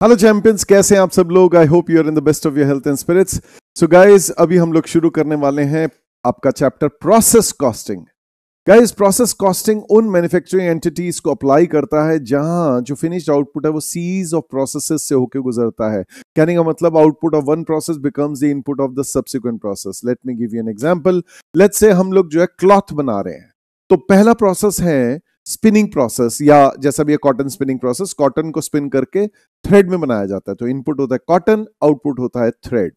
Hello champions, कैसे हैं आप सब लोग। I hope you are in the best of your health and spirits. So guys, अभी हम लोग शुरू करने वाले हैं आपका chapter process costing. Guys, process costing उन मैन्युफैक्चरिंग एंटिटीज को अप्लाई करता है जहां जो फिनिश्ड आउटपुट है वो सीरीज ऑफ प्रोसेसेस से होकर गुजरता है। कहने का मतलब output of one process becomes the input of the subsequent process. Let me give you N example. Let's से हम लोग जो है क्लॉथ बना रहे हैं, तो पहला प्रोसेस है स्पिनिंग प्रोसेस, या जैसा भी है कॉटन स्पिनिंग प्रोसेस। कॉटन को स्पिन करके थ्रेड में बनाया जाता है, तो इनपुट होता है कॉटन, आउटपुट होता है थ्रेड।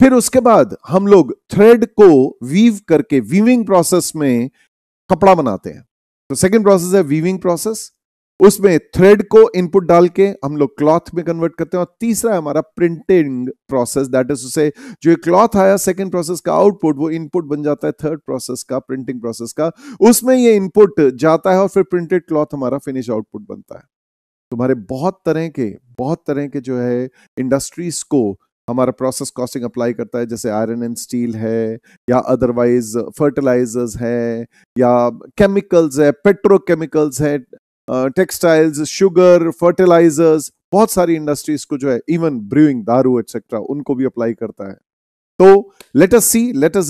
फिर उसके बाद हम लोग थ्रेड को वीव करके वीविंग प्रोसेस में कपड़ा बनाते हैं। तो सेकंड प्रोसेस है वीविंग प्रोसेस, उसमें थ्रेड को इनपुट डाल के हम लोग क्लॉथ में कन्वर्ट करते हैं। और तीसरा है हमारा printing process, that is to से जो क्लॉथ आया सेकंड प्रोसेस का आउटपुट वो इनपुट बन जाता है थर्ड प्रोसेस का, प्रिंटिंग प्रोसेस का। उसमें ये इनपुट जाता है और फिर प्रिंटेड क्लॉथ हमारा फिनिश आउटपुट बनता है। तुम्हारे बहुत तरह के जो है इंडस्ट्रीज को हमारा प्रोसेस कॉस्टिंग अप्लाई करता है, जैसे आयरन एंड स्टील है, या अदरवाइज फर्टिलाइजर्स है, या केमिकल्स है, पेट्रोकेमिकल्स है, टेक्सटाइल्स, शुगर, फर्टिलाइजर्स। बहुत सारी इंडस्ट्रीज को जो है, इवन ब्रूइंग, दारू एटसेट्रा, उनको भी अप्लाई करता है। तो let us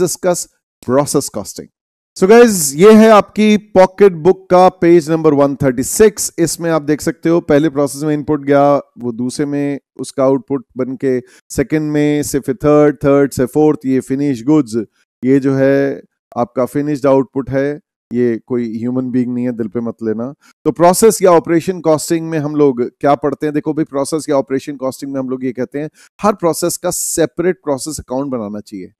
discuss process costing. So guys, ये है आपकी पॉकेट बुक का पेज नंबर 136। इसमें आप देख सकते हो पहले प्रोसेस में इनपुट गया, वो दूसरे में उसका आउटपुट बन के सेकेंड में से फिर थर्ड से फोर्थ, ये फिनिश गुड्स, ये जो है आपका फिनिश्ड आउटपुट है। ये कोई ह्यूमन बीइंग नहीं है, दिल पे मत लेना। तो प्रोसेस या ऑपरेशन कॉस्टिंग में हम लोग क्या पढ़ते हैं, देखो भाई, प्रोसेस या ऑपरेशन कॉस्टिंग में हम लोग ये कहते हैं हर प्रोसेस का सेपरेट प्रोसेस अकाउंट बनाना चाहिए।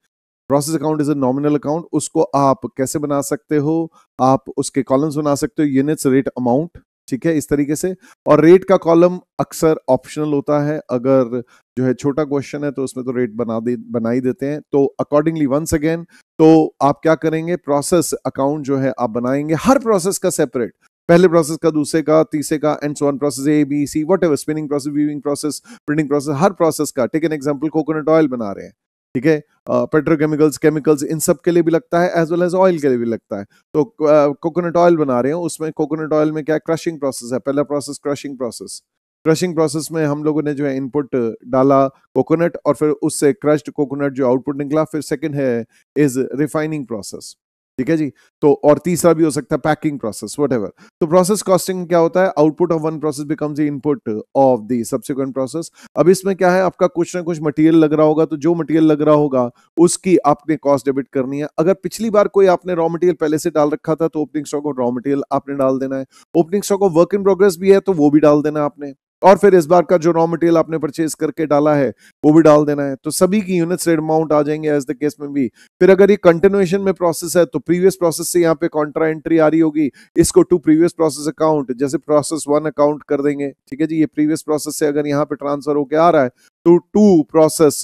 Process account is a nominal account. उसको आप कैसे बना सकते हो, आप उसके कॉलम्स बना सकते हो, यूनिट्स, रेट, अमाउंट, ठीक है, इस तरीके से। और रेट का कॉलम अक्सर ऑप्शनल होता है, अगर जो है छोटा क्वेश्चन है तो उसमें तो रेट बना ही देते हैं। तो अकॉर्डिंगली वंस अगेन, तो आप क्या करेंगे, प्रोसेस अकाउंट जो है आप बनाएंगे हर प्रोसेस का सेपरेट, पहले प्रोसेस का, दूसरे का, तीसरे का, and so on, process A B C what, spinning process, weaving process, printing process, हर प्रोसेस का। Take an example, coconut oil बना रहे हैं, ठीक है, पेट्रोकेमिकल्स, केमिकल्स, इन सब के लिए भी लगता है, एज वेल एज ऑयल के लिए भी लगता है। तो कोकोनट ऑयल बना रहे हैं, उसमें कोकोनट ऑयल में क्या क्रशिंग प्रोसेस है, पहला process crushing process. Crushing process में हम लोगों ने जो है इनपुट डाला कोकोनट, और फिर उससे क्रश्ड कोकोनट जो आउटपुट निकला। फिर सेकंड है इज रिफाइनिंग प्रोसेस, ठीक है जी। तो और तीसरा भी हो सकता है पैकिंग प्रोसेस, व्हाटएवर। तो प्रोसेस कॉस्टिंग क्या होता है, output of one process becomes the input of the subsequent process. अब इसमें क्या है, आपका कुछ ना कुछ मटेरियल लग रहा होगा, तो जो मटेरियल लग रहा होगा उसकी आपने कॉस्ट डेबिट करनी है। अगर पिछली बार कोई आपने रॉ मटेरियल पहले से डाल रखा था, तो opening stock of raw material आपने डाल देना है। Opening stock of work in progress भी है तो वो भी डाल देना आपने। और फिर इस बार का जो रॉ मटेरियल आपने परचेज करके डाला है वो भी डाल देना है। तो सभी की यूनिट्स, रेट, अमाउंट आ जाएंगे एज द केस में भी। फिर अगर ये कंटिन्यूएशन में प्रोसेस है तो प्रीवियस प्रोसेस से यहाँ पे कॉन्ट्रा एंट्री आ रही होगी, इसको टू प्रीवियस प्रोसेस अकाउंट, जैसे प्रोसेस 1 अकाउंट कर देंगे, ठीक है जी। ये प्रीवियस प्रोसेस से अगर यहाँ पे ट्रांसफर होके आ रहा है तो टू प्रोसेस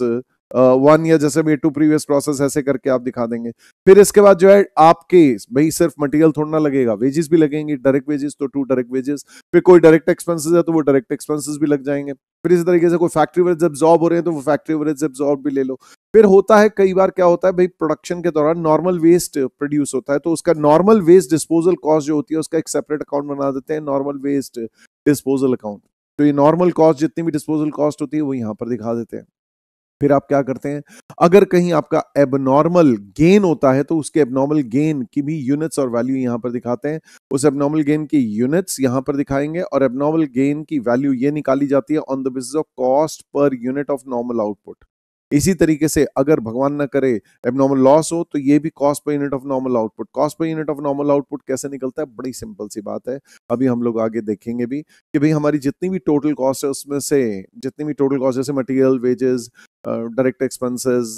1, या जैसे भी टू प्रीवियस प्रोसेस, ऐसे करके आप दिखा देंगे। फिर इसके बाद जो है आपके भाई सिर्फ मटेरियल थोड़ा ना लगेगा, वेजेस भी लगेंगे, डायरेक्ट वेजेस तो टू डायरेक्ट वेजेस। फिर कोई डायरेक्ट एक्सपेंसेस है तो वो डायरेक्ट एक्सपेंसेस भी लग जाएंगे। फिर इसी तरीके से कोई फैक्ट्री ओवरहेड्स एब्जॉर्ब हो रहे हैं तो वो फैक्ट्री ओवरहेड्स एब्जॉर्ब भी ले लो। फिर होता है कई बार क्या होता है भाई, प्रोडक्शन के दौरान नॉर्मल वेस्ट प्रोड्यूस होता है, तो उसका नॉर्मल वेस्ट डिस्पोजल कॉस्ट जो होती है उसका एक सेपरेट अकाउंट बना देते हैं, नॉर्मल वेस्ट डिस्पोजल अकाउंट। तो ये नॉर्मल कॉस्ट जितनी भी डिस्पोजल कॉस्ट होती है वो यहाँ पर दिखा देते हैं। फिर आप क्या करते हैं, अगर कहीं आपका एबनॉर्मल गेन होता है तो उसके एबनॉर्मल गेन की भी यूनिट्स और वैल्यू यहां पर दिखाते हैं। उस एबनॉर्मल गेन की यूनिट्स यहां पर दिखाएंगे, और एबनॉर्मल गेन की वैल्यू ये निकाली जाती है on the basis of cost per unit of normal output. इसी तरीके से अगर भगवान ना करे एबनॉर्मल लॉस हो तो ये भी cost per unit of normal output. Cost per unit of normal output कैसे निकलता है, बड़ी सिंपल सी बात है, अभी हम लोग आगे देखेंगे भी कि भाई हमारी जितनी भी टोटल कॉस्ट है उसमें से जितनी भी टोटल कॉस्ट, जैसे material, wages, direct expenses,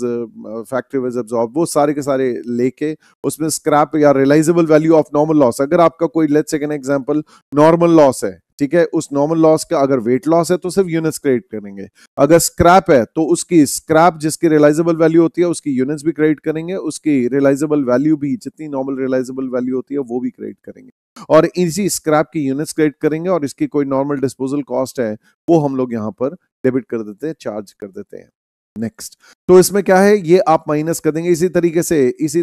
factory wage absorb, वो सारे के सारे लेके उसमें स्क्रैप या realisable value of normal loss. अगर आपका कोई, let's take an example, normal loss है, ठीक है, उस नॉर्मल लॉस का अगर वेट लॉस है तो सिर्फ यूनिट्स क्रेडिट करेंगे। अगर स्क्रैप है तो उसकी स्क्रैप जिसकी रियलाइजेबल वैल्यू होती है उसकी यूनिट्स भी क्रेडिट करेंगे, उसकी रियलाइजेबल वैल्यू भी जितनी नॉर्मल रियलाइजेबल वैल्यू होती है वो भी क्रेडिट करेंगे, और इसी स्क्रैप की यूनिट्स क्रेडिट करेंगे, और इसकी कोई नॉर्मल डिस्पोजल कॉस्ट है वो हम लोग यहाँ पर डेबिट कर देते हैं, चार्ज कर देते हैं। नेक्स्ट, तो इसमें क्या है, ये आप माइनस कर देंगे। इसी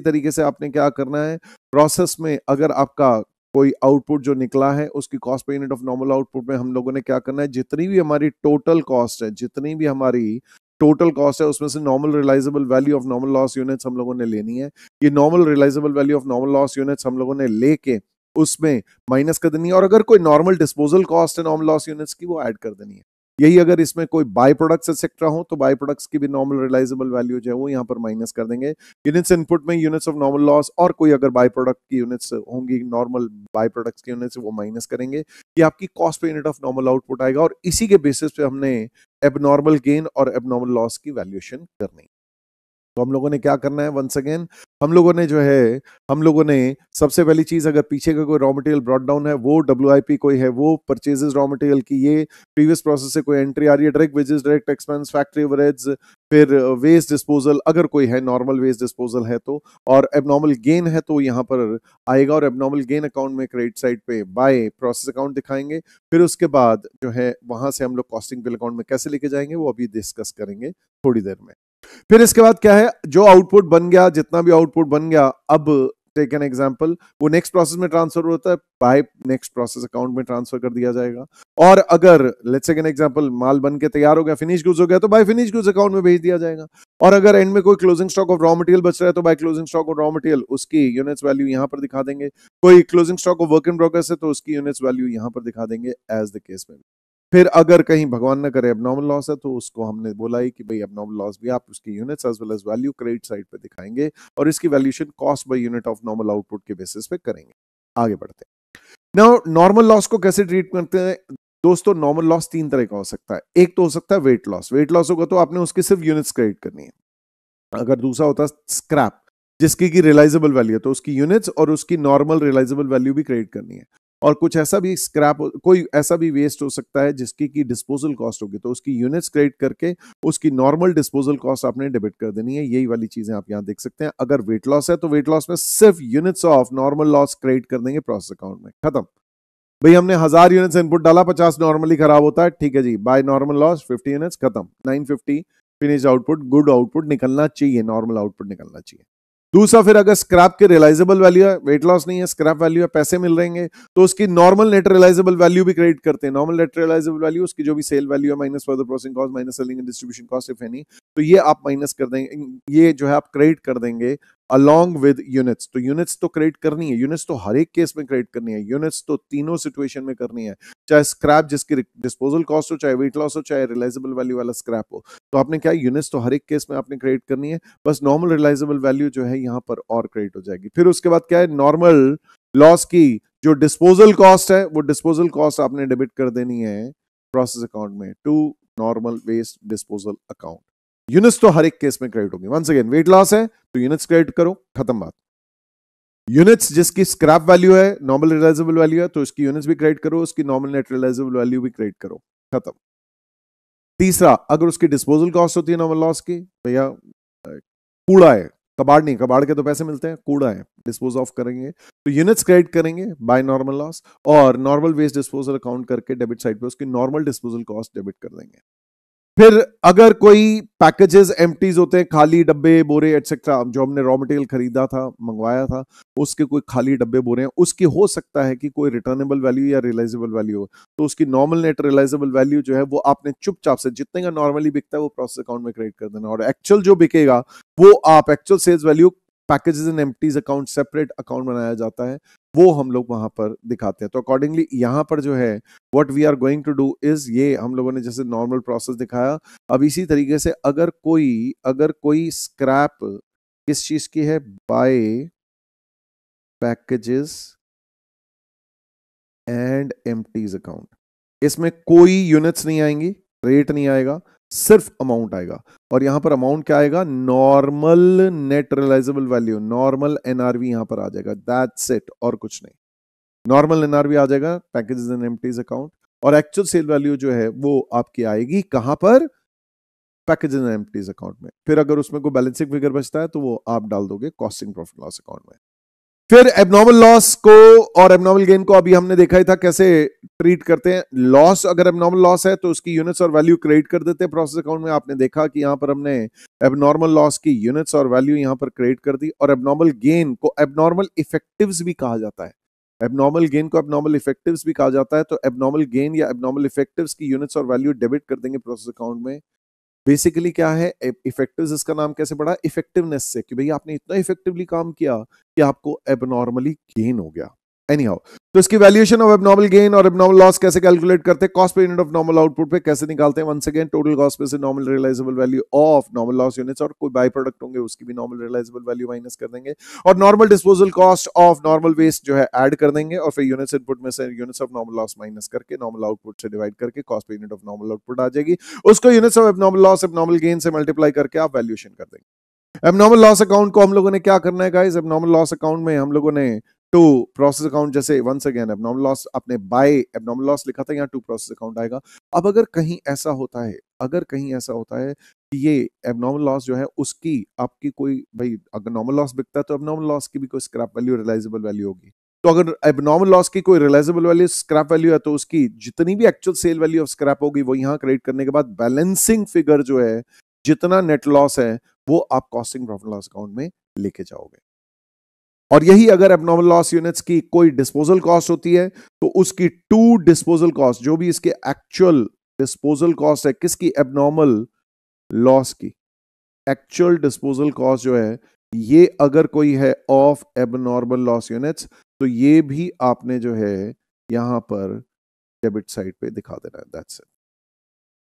तरीके से आपने क्या करना है, प्रोसेस में अगर आपका कोई आउटपुट जो निकला है उसकी cost per unit of normal output में हम लोगों ने क्या करना है, जितनी भी हमारी टोटल कॉस्ट है, जितनी भी हमारी टोटल कॉस्ट है उसमें से normal realisable value of normal loss units हम लोगों ने लेनी है। ये normal realisable value of normal loss units हम लोगों ने लेके उसमें माइनस कर देनी है, और अगर कोई नॉर्मल डिस्पोजल कॉस्ट है नॉर्मल लॉस यूनिट्स की वो ऐड कर देनी है। यही अगर इसमें कोई बाय प्रोडक्ट्स एक्सेट्रा हो तो बाय प्रोडक्ट्स की भी नॉर्मल रियलाइजेबल वैल्यू जो है वो यहाँ पर माइनस कर देंगे। यूनिट्स इनपुट में यूनिट्स ऑफ नॉर्मल लॉस और कोई अगर बाय प्रोडक्ट की यूनिट्स होंगी, नॉर्मल बाय प्रोडक्ट्स की यूनिट्स, वो माइनस करेंगे। ये आपकी कॉस्ट पे यूनिट ऑफ नॉर्मल आउटपुट आएगा, और इसी के बेसिस पे हमने एबनॉर्मल गेन और एबनॉर्मल लॉस की वैल्यूएशन करनी। तो हम लोगों ने क्या करना है, वंस अगेन हम लोगों ने सबसे पहली चीज, अगर पीछे का कोई रॉ मटेरियल ब्रॉट डाउन है, वो WIP कोई है, वो परचेजेस रॉ मटेरियल की, ये प्रीवियस प्रोसेस से कोई एंट्री आ रही है, direct wages, direct expense, factory overheads, फिर वेस्ट डिस्पोजल अगर कोई है, नॉर्मल वेस्ट डिस्पोजल है तो, और एबनॉर्मल गेन है तो यहाँ पर आएगा, और एबनॉर्मल गेन अकाउंट में क्रेडिट साइड पे बाय प्रोसेस अकाउंट दिखाएंगे। फिर उसके बाद जो है वहां से हम लोग कॉस्टिंग बिल अकाउंट में कैसे लेके जाएंगे वो अभी डिस्कस करेंगे थोड़ी देर में। फिर इसके बाद क्या है, जो आउटपुट बन गया, जितना भी आउटपुट बन गया, अब टेक एन एग्जांपल, वो नेक्स्ट प्रोसेस में ट्रांसफर होता है, बाय नेक्स्ट प्रोसेस अकाउंट में ट्रांसफर कर दिया जाएगा। और अगर लेट्स टेक एन एग्जांपल, माल बन के तैयार हो गया, फिनिश गुड्स हो गया, तो बाय फिनिश गुड्स अकाउंट में भेज दिया जाएगा। और अगर एंड में कोई closing stock of raw material बच रहा है तो by closing stock of raw material उसकी यूनिट्स वैल्यू यहां पर दिखा देंगे। कोई closing stock of work in progress है तो उसकी यूनिट्स वैल्यू यहां पर दिखा देंगे एज द केस में। फिर अगर कहीं भगवान न करे एबनॉर्मल लॉस है तो उसको हमने बोला ही कि भाई एबनॉर्मल लॉस भी आप उसकी units as well as value credit side पे दिखाएंगे, और इसकी valuation cost by unit of normal output के बेसिस पे करेंगे। आगे बढ़ते हैं। नाउ नॉर्मल लॉस को कैसे ट्रीट करते हैं दोस्तों? नॉर्मल लॉस तीन तरह का हो सकता है। एक तो हो सकता है वेट लॉस। वेट लॉस होगा तो आपने उसकी सिर्फ यूनिट्स क्रेडिट करनी है। अगर दूसरा होता है स्क्रैप, जिसकी की रियलाइजेबल वैल्यू है तो उसकी यूनिट्स और उसकी नॉर्मल रियलाइजेबल वैल्यू भी क्रेडिट करनी है। और कुछ ऐसा भी स्क्रैप, कोई ऐसा भी वेस्ट हो सकता है जिसकी की डिस्पोजल कॉस्ट होगी तो उसकी यूनिट्स क्रेडिट करके उसकी नॉर्मल डिस्पोजल कॉस्ट आपने डेबिट कर देनी है। यही वाली चीजें आप यहां देख सकते हैं। अगर वेट लॉस है तो वेट लॉस में सिर्फ units of normal loss credit कर देंगे प्रोसेस अकाउंट में, खत्म। भाई हमने 1000 यूनिट्स इनपुट डाला, 50 नॉर्मली खराब होता है, ठीक है जी, बाय नॉर्मल लॉस 50 यूनिट्स, खत्म। 950 फिनिश आउटपुट, गुड आउटपुट निकलना चाहिए, नॉर्मल आउटपुट निकलना चाहिए। दूसरा, फिर अगर स्क्रैप के रियलाइजेबल वैल्यू है, वेट लॉस नहीं है, स्क्रैप वैल्यू है, पैसे मिल रहेंगे, तो उसकी नॉर्मल नेट रियलाइजेबल वैल्यू भी क्रेडिट करते हैं। नॉर्मल नेट रियलाइजेबल वैल्यू उसकी जो भी सेल वैल्यू है minus further processing cost minus selling and distribution cost if any, तो ये आप माइनस कर देंगे, ये जो है आप क्रेडिट कर देंगे अलॉन्ग विद यूनिट्स। तो यूनिट्स तो क्रेडिट करनी है, यूनिट्स तो हर एक केस में क्रेडिट करनी है, यूनिट्स तो तीनों सिचुएशन में करनी है, चाहे स्क्रैप जिसकी डिस्पोजल कॉस्ट हो, चाहे वेट लॉस हो, चाहे रियलाइजेबल वैल्यू वाला स्क्रैप हो। तो आपने क्या, यूनिट्स तो हर एक केस में आपने क्रेडिट करनी है, बस नॉर्मल रियलाइजेबल वैल्यू जो है यहाँ पर और क्रेडिट हो जाएगी। फिर उसके बाद क्या है, नॉर्मल लॉस की जो डिस्पोजल कॉस्ट है वो डिस्पोजल कॉस्ट आपने डेबिट कर देनी है प्रोसेस अकाउंट में to normal waste disposal account. Units तो हर एक केस में क्रेडिट होगी। वंस अगेन, वेट लॉस है तो यूनिट्स क्रेडिट करो, खत्म बात। यूनिट्स जिसकी स्क्रैप वैल्यू है, नॉर्मल रियलाइजेबल वैल्यू है, तो इसकी यूनिट्स भी क्रेडिट करो, उसकी नॉर्मल नेट रियलाइजेबल वैल्यू भी क्रेडिट करो, खत्म। तीसरा, अगर उसकी डिस्पोजल कॉस्ट होती है नॉर्मल लॉस की, भैया कूड़ा है, कबाड़ नहीं, कबाड़ के तो पैसे मिलते हैं, कूड़ा है, डिस्पोज ऑफ करेंगे तो यूनिट्स क्रेडिट करेंगे बाय नॉर्मल लॉस, और नॉर्मल वेस्ट डिस्पोजल अकाउंट करके डेबिट साइड पे उसकी नॉर्मल डिस्पोजल कॉस्ट डेबिट कर देंगे। फिर अगर कोई पैकेजेस एम्प्टीज होते हैं, खाली डब्बे बोरे एटसेट्रा, जो हमने रॉ मटेरियल खरीदा था, मंगवाया था, उसके कोई खाली डब्बे बोरे हैं, उसकी हो सकता है कि कोई रिटर्नेबल वैल्यू या रियलाइजेबल वैल्यू हो, तो उसकी नॉर्मल नेट रियलाइजेबल वैल्यू जो है वो आपने चुपचाप से जितने का नॉर्मली बिकता है वो प्रोसेस अकाउंट में क्रेडिट कर देना, और एक्चुअल जो बिकेगा वो आप actual sales value packages and empties account separate account बनाया जाता है, वो हम लोग वहां पर दिखाते हैं। तो अकॉर्डिंगली यहां पर जो है what we are going to do is, ये हम लोगों ने जैसे नॉर्मल प्रोसेस दिखाया, अब इसी तरीके से अगर कोई स्क्रैप किस चीज की है, by packages and empties account, इसमें कोई यूनिट्स नहीं आएंगी, रेट नहीं आएगा, सिर्फ अमाउंट आएगा। और यहां पर अमाउंट क्या आएगा, normal net realisable value, normal NRV यहां पर आ जाएगा, दैट्स इट, और कुछ नहीं। नॉर्मल एनआरवी आ जाएगा पैकेजेस एंड एम्प्टीज अकाउंट, और एक्चुअल सेल वैल्यू जो है वो आपकी आएगी कहां पर, पैकेजेस एंड एम्प्टीज अकाउंट में। फिर अगर उसमें कोई बैलेंसिंग फिगर बचता है तो वो आप डाल दोगे कॉस्टिंग प्रॉफिट लॉस अकाउंट में। फिर एबनॉर्मल लॉस को और एबनॉर्मल गेन को अभी हमने देखा ही था कैसे ट्रीट करते हैं। लॉस, अगर एबनॉर्मल लॉस है तो उसकी यूनिट्स और वैल्यू क्रेडिट कर देते हैं प्रोसेस अकाउंट में। आपने देखा कि यहां पर हमने एबनॉर्मल लॉस की यूनिट्स और वैल्यू यहां पर क्रेडिट कर दी, और एबनॉर्मल गेन को एबनॉर्मल इफेक्टिव्स भी कहा जाता है। एबनॉर्मल गेन को एबनॉर्मल इफेक्टिव्स भी कहा जाता है। तो एबनॉर्मल गेन या एबनॉर्मल इफेक्टिव्स की यूनिट्स और वैल्यू डेबिट कर देंगे प्रोसेस अकाउंट में। बेसिकली क्या है इफेक्टिव्स, इसका नाम कैसे पड़ा? इफेक्टिवनेस से, कि भाई आपने इतना इफेक्टिवली काम किया कि आपको एबनॉर्मली गेन हो गया। एनी हाउ, तो इसकी वैल्यूएशन ऑफ एबनॉर्मल गेन और एबनॉर्मल लॉस कैसे कैलकुलेट करते हैं? Cost per unit of normal output पे कैसे निकालते हैं? वंस अगेन टोटल कॉस्ट पे से normal realisable value of normal loss units और कोई बाय प्रोडक्ट होंगे उसकी भी नॉर्मल रियलाइजेबल वैल्यू माइनस कर देंगे और normal disposal cost of normal waste जो है ऐड कर देंगे और फिर यूनिट्स इनपुट में से units of normal loss minus करके नॉर्मल आउटपुट से डिवाइड करके cost per unit of normal output आ जाएगी। उसको units of abnormal loss abnormal gain से मल्टीप्लाई करके आप वैल्यूएशन कर देंगे। एबनॉर्मल लॉस अकाउंट को हम लोगों ने क्या करना है गाइस? एबनॉर्मल लॉस अकाउंट में हम लोगों ने टू प्रोसेस अकाउंट, जैसे वंस अगेन एबनॉर्मल लॉस आपने बाय एबनॉर्मल लॉस लिखा था, यहाँ टू प्रोसेस अकाउंट आएगा। अब अगर कहीं ऐसा होता है कि ये एबनॉर्मल लॉस जो है उसकी आपकी कोई, भाई अगर नॉर्मल लॉस बिकता है तो एबनॉर्मल लॉस की भी कोई स्क्रैप वैल्यू रियलाइजेबल वैल्यू होगी। तो अगर एबनॉर्मल लॉस की कोई रियलाइजेबल वैल्यू स्क्रैप वैल्यू है तो उसकी जितनी भी actual sale value of scrap होगी वो यहाँ क्रेडिट करने के बाद बैलेंसिंग फिगर जो है जितना नेट लॉस है वो आप कॉस्टिंग प्रॉफिट लॉस अकाउंट में लेके जाओगे। और यही अगर एबनॉर्मल लॉस यूनिट्स की कोई डिस्पोजल कॉस्ट होती है तो उसकी टू डिस्पोजल कॉस्ट, जो भी इसके एक्चुअल डिस्पोजल कॉस्ट है किसकी? एबनॉर्मल लॉस की एक्चुअल डिस्पोजल कॉस्ट जो है ये अगर कोई है ऑफ एबनॉर्मल लॉस यूनिट्स तो ये भी आपने जो है यहां पर डेबिट साइड पे दिखा देना है। That's it.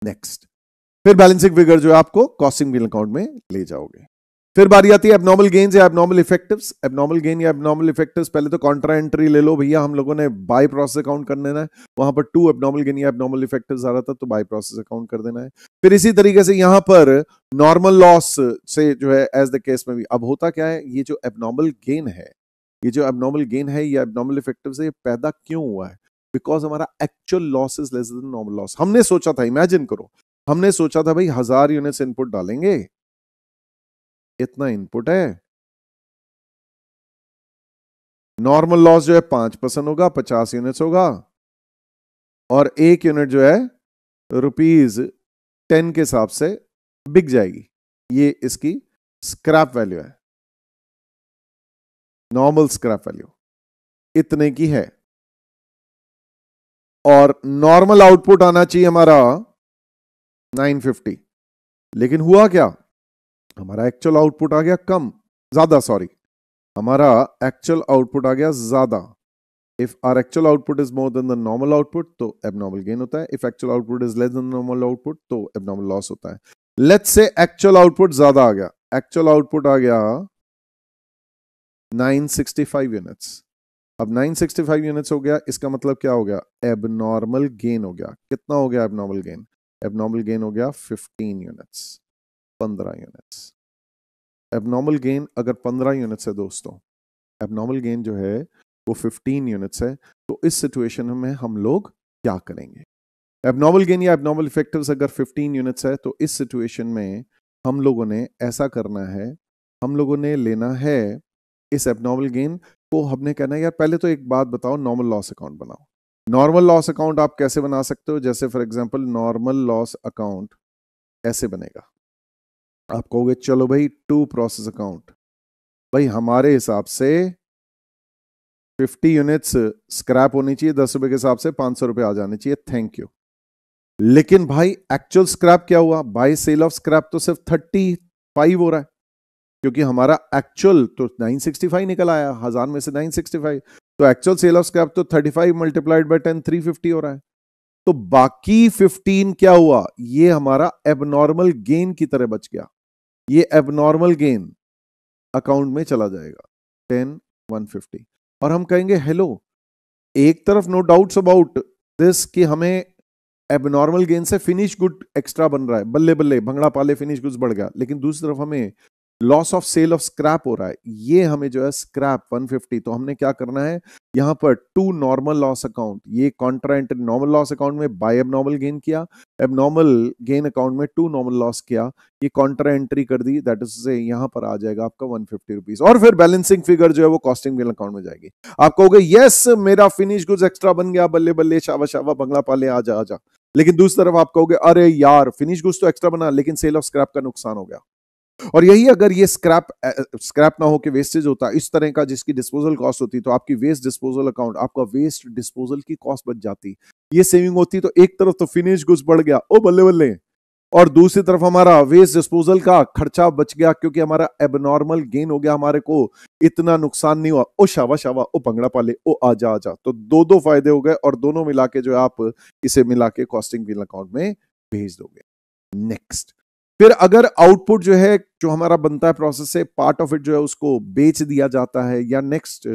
नेक्स्ट, फिर बैलेंसिंग फिगर जो है आपको कॉस्टिंग बिल अकाउंट में ले जाओगे। फिर बारी आती है एबनॉर्मल गेन्स या एबनॉर्मल इफेक्टिव्स। एबनॉर्मल गेन या एबनॉर्मल इफेक्टिव्स, पहले तो कॉन्ट्रा एंट्री ले लो भैया, हम लोगों ने बाय प्रोसेस अकाउंट कर देना है, वहां पर टू एबनॉर्मल गेन या एबनॉर्मल इफेक्टिव्स आ रहा था तो बाय प्रोसेस अकाउंट कर देना है। फिर इसी तरीके से यहां पर नॉर्मल लॉस से जो है एज द केस में भी अब होता क्या है, ये जो एबनॉर्मल गेन है या एबनॉर्मल इफेक्टिव से ये पैदा क्यों हुआ है? बिकॉज हमारा actual loss is less than normal loss. हमने सोचा था, इमेजिन करो, हमने सोचा था भाई 1000 यूनिट्स इनपुट डालेंगे, इतना इनपुट है, नॉर्मल लॉस जो है 5% होगा, 50 यूनिट्स होगा और एक यूनिट जो है ₹10 के हिसाब से बिक जाएगी। ये इसकी स्क्रैप वैल्यू है, नॉर्मल स्क्रैप वैल्यू इतने की है और नॉर्मल आउटपुट आना चाहिए हमारा 950। लेकिन हुआ क्या, हमारा एक्चुअल आउटपुट आ गया हमारा एक्चुअल आउटपुट आ गया ज्यादा। If our actual output is more than the normal output तो एबनॉर्मल गेन होता है, if actual output is less than normal output तो एबनॉर्मल लॉस होता है। लेट्स से एक्चुअल आउटपुट ज्यादा आ गया, एक्चुअल आउटपुट आ गया 965 यूनिट्स। अब 965 यूनिट्स हो गया, इसका मतलब क्या हो गया, एबनॉर्मल गेन हो गया। कितना हो गया एबनॉर्मल गेन? एबनॉर्मल गेन हो गया 15 यूनिट्स, 15 यूनिट्स। एबनॉर्मल गेन अगर 15 यूनिट्स है दोस्तों, एबनॉर्मल गेन जो है वो 15 यूनिट्स है, तो इस सिचुएशन में हम लोग क्या करेंगे? एबनॉर्मल गेन या एबनॉर्मल इफेक्टिव्स अगर 15 यूनिट्स है तो इस सिचुएशन में हम लोगों ने ऐसा करना है, हम लोगों ने लेना है इस एबनॉर्मल गेन को, हमने कहना है यार पहले तो एक बात बताओ, नॉर्मल लॉस अकाउंट बनाओ। नॉर्मल लॉस अकाउंट आप कैसे बना सकते हो? जैसे for example normal loss account ऐसे बनेगा, आप कहोगे चलो भाई टू प्रोसेस अकाउंट, भाई हमारे हिसाब से 50 यूनिट्स स्क्रैप होनी चाहिए, 10 रुपए के हिसाब से 500 रुपए आ जाने चाहिए, थैंक यू। लेकिन भाई एक्चुअल स्क्रैप क्या हुआ? बाय सेल ऑफ स्क्रैप तो सिर्फ 35 हो रहा है, क्योंकि हमारा एक्चुअल तो 965 निकल आया, 1000 में से 965, तो एक्चुअल सेल ऑफ स्क्रैप तो 35 मल्टीप्लाइड बाय 10 350 हो रहा है। तो बाकी 15 क्या हुआ? ये हमारा एबनॉर्मल गेन की तरह बच गया, ये एबनॉर्मल गेन अकाउंट में चला जाएगा 10 150। और हम कहेंगे हेलो, एक तरफ नो डाउट्स अबाउट दिस कि हमें एबनॉर्मल गेन से फिनिश गुड एक्स्ट्रा बन रहा है, बल्ले बल्ले भंगड़ा पाले फिनिश गुड्स बढ़ गया, लेकिन दूसरी तरफ हमें loss of sale of scrap हो रहा है, ये हमें जो है स्क्रैप 150। तो हमने क्या करना है, यहां पर टू नॉर्मल लॉस अकाउंट, ये Contra entry normal loss account में बाय एबनॉर्मल गेन किया, एबनॉर्मल गेन अकाउंट में टू नॉर्मल लॉस किया, ये कॉन्ट्रा एंट्री कर दी, दैट इज से यहां पर आ जाएगा आपका 150 रुपीज। और फिर बैलेंसिंग फिगर जो है वो कॉस्टिंग बिल अकाउंट में जाएगी। आप कहोगे यस मेरा फिनिश गुड्स एक्स्ट्रा बन गया, बल्ले बल्ले शाबा शाबा बंगला पाले आ जा। लेकिन दूसरी तरफ आप कहोगे अरे यार फिनिश गुड्स तो एक्स्ट्रा बना लेकिन सेल ऑफ स्क्रैप का नुकसान हो गया। और यही अगर ये स्क्रैप ना हो के वेस्टेज होता इस तरह का जिसकी डिस्पोजल कॉस्ट होती, तो आपकी वेस्ट डिस्पोजल अकाउंट, आपका वेस्ट डिस्पोजल की कॉस्ट बच जाती, ये सेविंग होती। तो एक तरफ तो फिनिश गुड्स बढ़ गया, ओ बल्ले बल्ले, और दूसरी तरफ हमारा वेस्ट डिस्पोजल का खर्चा बच गया, क्योंकि हमारा एबनॉर्मल गेन हो गया, हमारे को इतना नुकसान नहीं हुआ। ओ शावा शावा, ओ भंगड़ा पाले, ओ आजा आजा। तो दो दो फायदे हो गए, और दोनों मिला के जो है आप इसे मिला के कॉस्टिंग बिल अकाउंट में भेज दोगे। नेक्स्ट, फिर अगर आउटपुट जो है जो हमारा बनता है प्रोसेस से, पार्ट ऑफ इट जो है उसको बेच दिया जाता है, या नेक्स्ट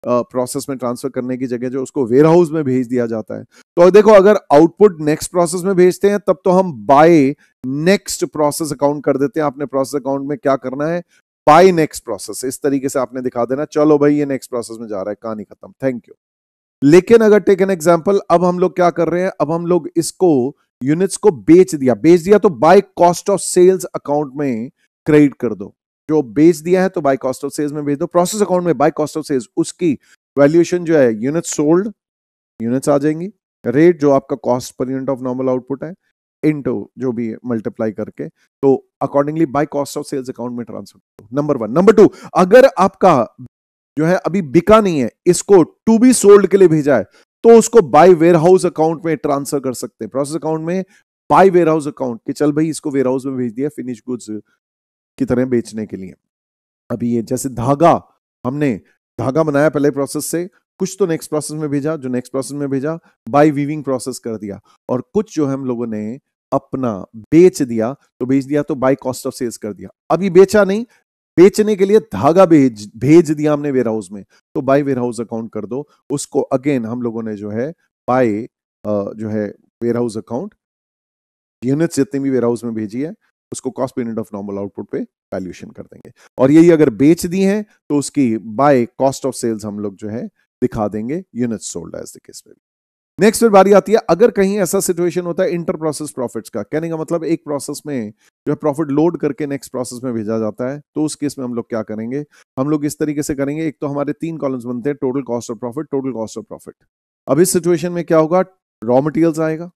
प्रोसेस में ट्रांसफर करने की जगह जो उसको वेयर हाउस में भेज दिया जाता है। तो देखो, अगर आउटपुट नेक्स्ट प्रोसेस में भेजते हैं तब तो हम बाय नेक्स्ट प्रोसेस अकाउंट कर देते हैं। आपने प्रोसेस अकाउंट में क्या करना है, बाय नेक्स्ट प्रोसेस, इस तरीके से आपने दिखा देना, चलो भाई ये नेक्स्ट प्रोसेस में जा रहा है, कहानी खत्म, थैंक यू। लेकिन अगर टेक एन एग्जांपल, अब हम लोग क्या कर रहे हैं, अब हम लोग इसको यूनिट्स को बेच दिया तो by cost of sales account में क्रेडिट कर दो। जो बेच दिया है तो बाय कॉस्ट ऑफ सेल्स में भेज दो, प्रोसेस अकाउंट में बाय कॉस्ट ऑफ सेल्स, उसकी वैल्यूएशन जो है यूनिट्स सोल्ड, यूनिट्स आ जाएंगी, रेट जो आपका cost per unit of normal output है इनटू जो भी मल्टीप्लाई करके, तो accordingly by cost of sales account में ट्रांसफर करो। नंबर 1। नंबर 2, अगर आपका जो है अभी बिका नहीं है, इसको टू बी सोल्ड के लिए भेजा है, तो उसको बाय वेयर हाउस अकाउंट में ट्रांसफर कर सकते हैं, प्रोसेस अकाउंट में बाय वेयर हाउस अकाउंट, कि चल भाई इसको वेयर हाउस में भेज दिया फिनिश गुड्स की तरह बेचने के लिए। अभी ये जैसे धागा, हमने धागा बनाया पहले प्रोसेस से, कुछ तो नेक्स्ट प्रोसेस में भेजा, जो नेक्स्ट प्रोसेस में भेजा बाय वीविंग प्रोसेस कर दिया, और कुछ जो हम लोगों ने अपना बेच दिया, तो बेच दिया तो बाय कॉस्ट ऑफ सेल्स कर दिया। अभी बेचा नहीं, बेचने के लिए धागा भेज दिया हमने वेयर हाउस में, तो बाय वेयर हाउस अकाउंट कर दो उसको। अगेन हम लोगों ने जो है बाय जो है वेयर हाउस अकाउंट, यूनिट्स जितनी भी वेयर हाउस में भेजी है उसको cost per unit of normal output पे वैल्यूएशन कर देंगे, और यही अगर बेच दी है तो उसकी बाय कॉस्ट ऑफ सेल्स हम लोग जो है दिखा देंगे units sold as the case में। नेक्स्ट फिर बारी आती है, अगर कहीं ऐसा सिचुएशन होता है इंटर प्रोसेस प्रॉफिट्स का, कहने का मतलब एक प्रोसेस में जो है प्रॉफिट लोड करके नेक्स्ट प्रोसेस में भेजा जाता है, तो उस केस में हम लोग क्या करेंगे, हम लोग इस तरीके से करेंगे। एक तो हमारे 3 कॉलम्स बनते हैं, total cost of profit, total cost of profit. अब इस सिचुएशन में क्या होगा, रॉ मटेरियल्स आएगा।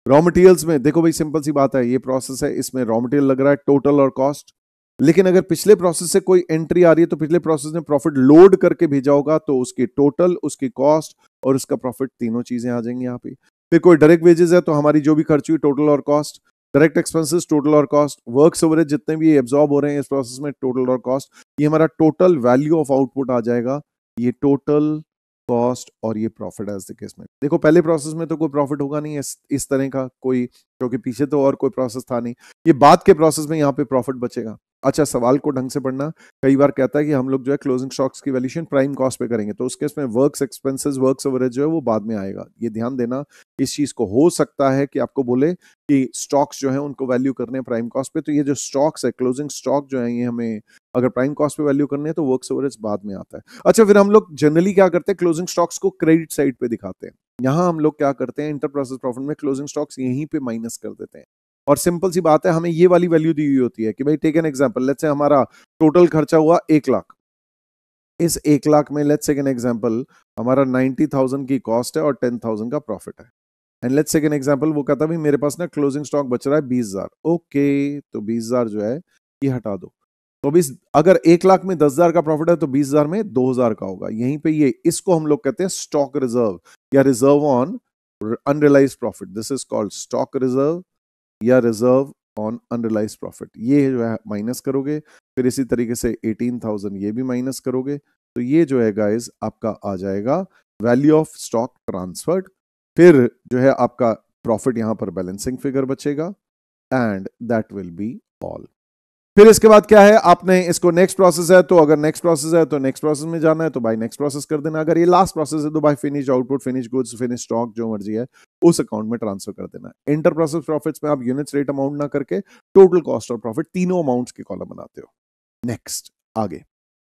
रॉ मटेरियल्स में देखो भाई सिंपल सी बात है, ये प्रोसेस है, इसमें रॉ मटेरियल लग रहा है टोटल और कॉस्ट, लेकिन अगर पिछले प्रोसेस से कोई एंट्री आ रही है तो पिछले प्रोसेस ने प्रॉफिट लोड करके भेजा होगा, तो उसकी टोटल, उसकी कॉस्ट और उसका प्रॉफिट, तीनों चीजें आ जाएंगी यहाँ पे। फिर कोई डायरेक्ट वेजेस है तो हमारी जो भी खर्च हुई टोटल और कॉस्ट, डायरेक्ट एक्सपेंसेस टोटल और कॉस्ट, वर्क्स ओवरेज जितने भी एब्जॉर्ब हो रहे हैं इस प्रोसेस में टोटल और कॉस्ट, ये हमारा टोटल वैल्यू ऑफ आउटपुट आ जाएगा। ये टोटल कॉस्ट और ये प्रॉफिट एज द केस में। देखो पहले प्रोसेस में तो कोई प्रॉफिट होगा नहीं इस तरह का कोई, क्योंकि पीछे तो और कोई प्रोसेस था नहीं, ये बाद के प्रोसेस में यहाँ पे प्रॉफिट बचेगा। अच्छा, सवाल को ढंग से पढ़ना, कई बार कहता है कि हम लोग जो है क्लोजिंग स्टॉक्स की वैल्यूएशन प्राइम कॉस्ट पे करेंगे, तो उस केस में वर्क्स एक्सपेंसेस, वर्क्स ओवरेज जो है वो बाद में आएगा। ये ध्यान देना, इस चीज को हो सकता है कि आपको बोले कि स्टॉक्स जो है उनको वैल्यू करने हैं प्राइम कॉस्ट पे, तो ये जो स्टॉक्स है, क्लोजिंग स्टॉक जो है, ये हमें अगर प्राइम कॉस्ट पे वैल्यू करने हैं तो वर्क्स ओवरेज बाद में आता है। अच्छा, फिर हम लोग जनरली क्या करते हैं, क्लोजिंग स्टॉक्स को क्रेडिट साइड पे दिखाते हैं। यहां हम लोग क्या करते हैं, इंटर प्रोसेस प्रॉफिट में क्लोजिंग स्टॉक्स यहीं पे माइनस कर देते हैं, और सिंपल सी बात है, हमें ये वाली वैल्यू दी हुई होती है कि भाई टेक एन एग्जांपल, लेट्स से हमारा टोटल खर्चा हुआ 1 लाख, इस 1 लाख में लेट्स से एन एग्जांपल हमारा 90,000 की कॉस्ट है और 10,000 का प्रॉफिट है, and let's say an example वो कहता है भाई मेरे पास ना क्लोजिंग स्टॉक बच रहा है 20,000। ओके, तो 20,000 जो है ये हटा दो, तो अभी अगर 1 लाख में 10,000 का प्रॉफिट है तो 20,000 में 2,000 का होगा। यहीं पे ये, इसको हम लोग कहते हैं स्टॉक रिजर्व या reserve on unrealised profit. This is called stock reserve या रिजर्व ऑन अनरियलाइज्ड प्रॉफिट। ये जो है माइनस करोगे, फिर इसी तरीके से 18,000 ये भी माइनस करोगे, तो ये जो है गाइस आपका आ जाएगा वैल्यू ऑफ स्टॉक ट्रांसफर्ड। फिर जो है आपका प्रॉफिट यहां पर बैलेंसिंग फिगर बचेगा, and that will be all. फिर इसके बाद क्या है, आपने इसको नेक्स्ट प्रोसेस है तो अगर नेक्स्ट प्रोसेस है तो नेक्स्ट प्रोसेस में जाना है तो बाय नेक्स्ट प्रोसेस कर देना, अगर ये लास्ट प्रोसेस है तो by finish output, finish goods, finish stock जो मर्जी है उस अकाउंट में ट्रांसफर कर देना। इंटर प्रोसेस प्रॉफिट्स में आप यूनिट्स रेट अमाउंट ना करके टोटल कॉस्ट और प्रॉफिट तीनों अमाउंट्स के कॉलम बनाते हो। नेक्स्ट आगे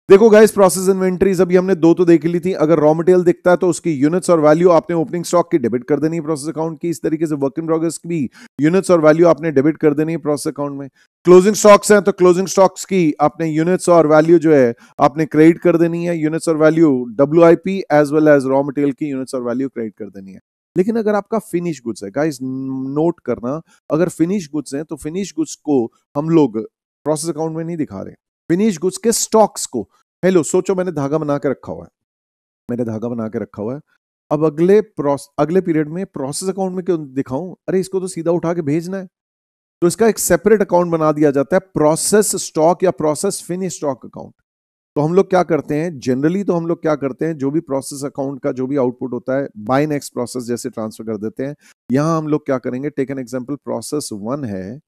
देखो गाइस, प्रोसेस इन्वेंटरीज अभी हमने 2 तो देख ली थी। अगर रॉ मटेरियल दिखता है तो उसकी यूनिट्स और वैल्यू आपने ओपनिंग स्टॉक की डेबिट कर देनी है प्रोसेस अकाउंट की। इस तरीके से वर्क इन प्रोग्रेस की भी यूनिट्स और वैल्यू आपने डेबिट कर देनी है प्रोसेस अकाउंट में। क्लोजिंग स्टॉक्स हैं तो क्लोजिंग स्टॉक्स की आपने यूनिट्स और वैल्यू जो है आपने क्रेडिट कर देनी है, यूनिट्स और value WIP as well as raw material की यूनिट्स और वैल्यू क्रेडिट कर देनी है। लेकिन अगर आपका फिनिश गुड्स है, गाइस नोट करना, अगर फिनिश गुड्स हैं तो फिनिश गुड्स को हम लोग प्रोसेस अकाउंट में नहीं दिखा रहे, फिनिश गुड्स के स्टॉक्स को। हेलो, सोचो मैंने धागा बना के रखा हुआ है, मैंने धागा बना के रखा हुआ है, अब अगले पीरियड में प्रोसेस अकाउंट में क्यों दिखाऊं? अरे इसको तो सीधा उठा के भेजना है, तो इसका एक सेपरेट अकाउंट बना दिया जाता है, प्रोसेस स्टॉक या प्रोसेस फिनिश स्टॉक अकाउंट। तो हम लोग क्या करते हैं जनरली, तो हम लोग क्या करते हैं, जो भी प्रोसेस अकाउंट का जो भी आउटपुट होता है बाय नेक्स्ट प्रोसेस जैसे ट्रांसफर कर देते हैं। यहां हम लोग क्या करेंगे, टेक एन एग्जांपल, प्रोसेस 1 है,